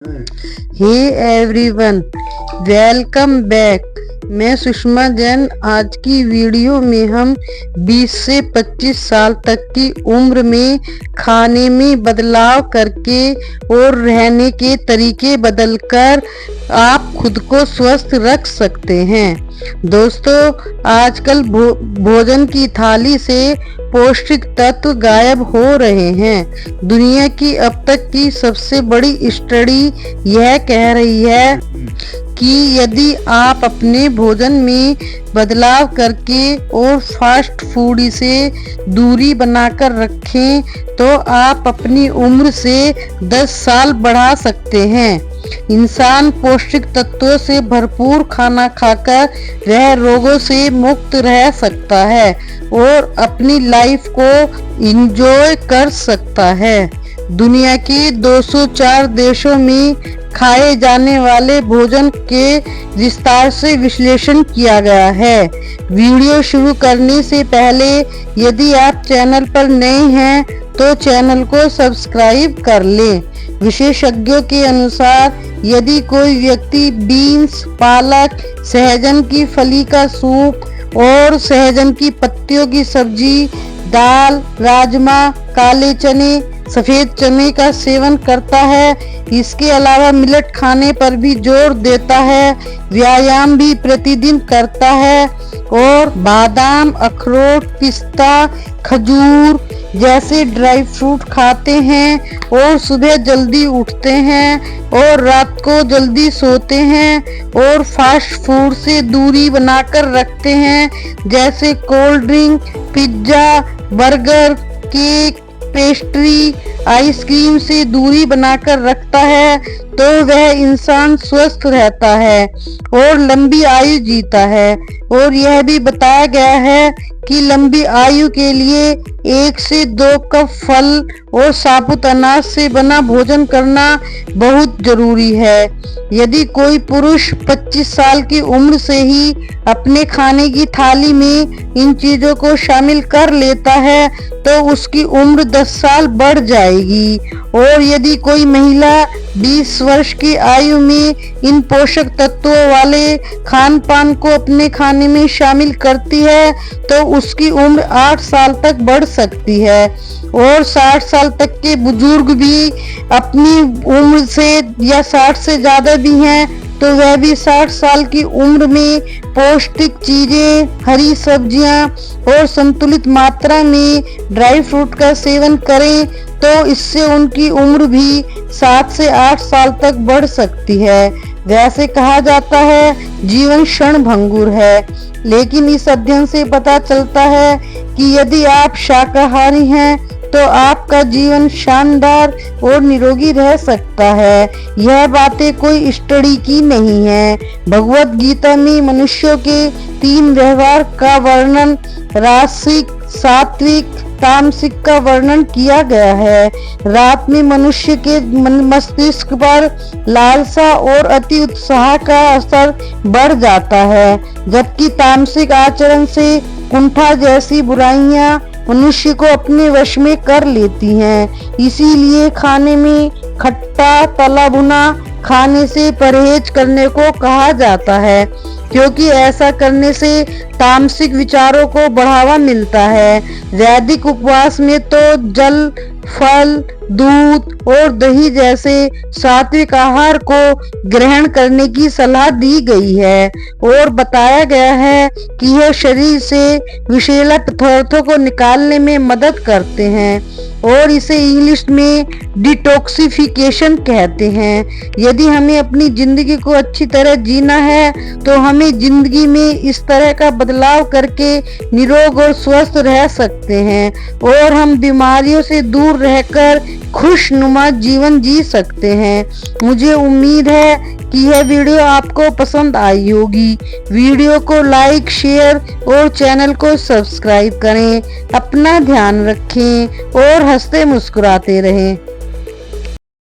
Hey everyone, welcome back. मैं सुषमा जैन। आज की वीडियो में हम 20 से 25 साल तक की उम्र में खाने में बदलाव करके और रहने के तरीके बदलकर आप खुद को स्वस्थ रख सकते हैं। दोस्तों, आजकल भोजन की थाली से पौष्टिक तत्व गायब हो रहे हैं। दुनिया की अब तक की सबसे बड़ी स्टडी यह कह रही है कि यदि आप अपने भोजन में बदलाव करके और फास्ट फूड से दूरी बनाकर रखें तो आप अपनी उम्र से 10 साल बढ़ा सकते हैं। इंसान पौष्टिक तत्वों से भरपूर खाना खाकर वह रोगों से मुक्त रह सकता है और अपनी लाइफ को एंजॉय कर सकता है। दुनिया के 204 देशों में खाए जाने वाले भोजन के विस्तार से विश्लेषण किया गया है। वीडियो शुरू करने से पहले यदि आप चैनल पर नए हैं तो चैनल को सब्सक्राइब कर लें। विशेषज्ञों के अनुसार यदि कोई व्यक्ति बीन्स, पालक, सहजन की फली का सूप और सहजन की पत्तियों की सब्जी, दाल, राजमा, काले चने, सफेद चने का सेवन करता है, इसके अलावा मिलेट खाने पर भी जोर देता है, व्यायाम भी प्रतिदिन करता है और बादाम, अखरोट, पिस्ता, खजूर जैसे ड्राई फ्रूट खाते हैं और सुबह जल्दी उठते हैं और रात को जल्दी सोते हैं और फास्ट फूड से दूरी बनाकर रखते हैं जैसे cold drink, pizza, burger, cake, pastry, ice cream से दूरी बनाकर रखता है तो वह इंसान स्वस्थ रहता है और लंबी आयु जीता है। और यह भी बताया गया है कि लंबी आयु के लिए 1 से 2 कप फल और साबुत अनाज से बना भोजन करना बहुत जरूरी है। यदि कोई पुरुष 25 साल की उम्र से ही अपने खाने की थाली में इन चीजों को शामिल कर लेता है तो उसकी उम्र 10 साल बढ़ जाएगी। और यदि कोई महिला 20 वर्ष की आयु में इन पोषक तत्वों वाले खान पान को अपने खाने में शामिल करती है तो उसकी उम्र 8 साल तक बढ़ सकती है। और 60 साल तक के बुजुर्ग भी अपनी उम्र से या 60 से ज्यादा भी हैं तो वह भी 60 साल की उम्र में पौष्टिक चीजें, हरी सब्जियां और संतुलित मात्रा में ड्राई फ्रूट का सेवन करें तो इससे उनकी उम्र भी 7 से 8 साल तक बढ़ सकती है। वैसे कहा जाता है जीवन क्षणभंगुर है, लेकिन इस अध्ययन से पता चलता है कि यदि आप शाकाहारी हैं तो आपका जीवन शानदार और निरोगी रह सकता है। यह बातें कोई स्टडी की नहीं है। भगवत गीता में मनुष्यों के 3 व्यवहार का वर्णन, राजसिक, सात्विक, तामसिक का वर्णन किया गया है। रात में मनुष्य के मस्तिष्क पर लालसा और अति उत्साह का असर बढ़ जाता है, जबकि तामसिक आचरण से कुंठा जैसी बुराइयां मनुष्य को अपने वश में कर लेती हैं। इसीलिए खाने में खट्टा, तला भुना खाने से परहेज करने को कहा जाता है, क्योंकि ऐसा करने से तामसिक विचारों को बढ़ावा मिलता है। वैदिक उपवास में तो जल, फल, दूध और दही जैसे सात्विक आहार को ग्रहण करने की सलाह दी गई है और बताया गया है कि यह शरीर से विषैले पदार्थों को निकालने में मदद करते हैं और इसे इंग्लिश में डिटॉक्सिफिकेशन कहते हैं। यदि हमें अपनी जिंदगी को अच्छी तरह जीना है तो हमें जिंदगी में इस तरह का बदलाव करके निरोग और स्वस्थ रह सकते हैं और हम बीमारियों से दूर रहकर खुशनुमा जीवन जी सकते हैं। मुझे उम्मीद है कि यह वीडियो आपको पसंद आई होगी। वीडियो को लाइक, शेयर और चैनल को सब्सक्राइब करें। अपना ध्यान रखें और हंसते मुस्कुराते रहें।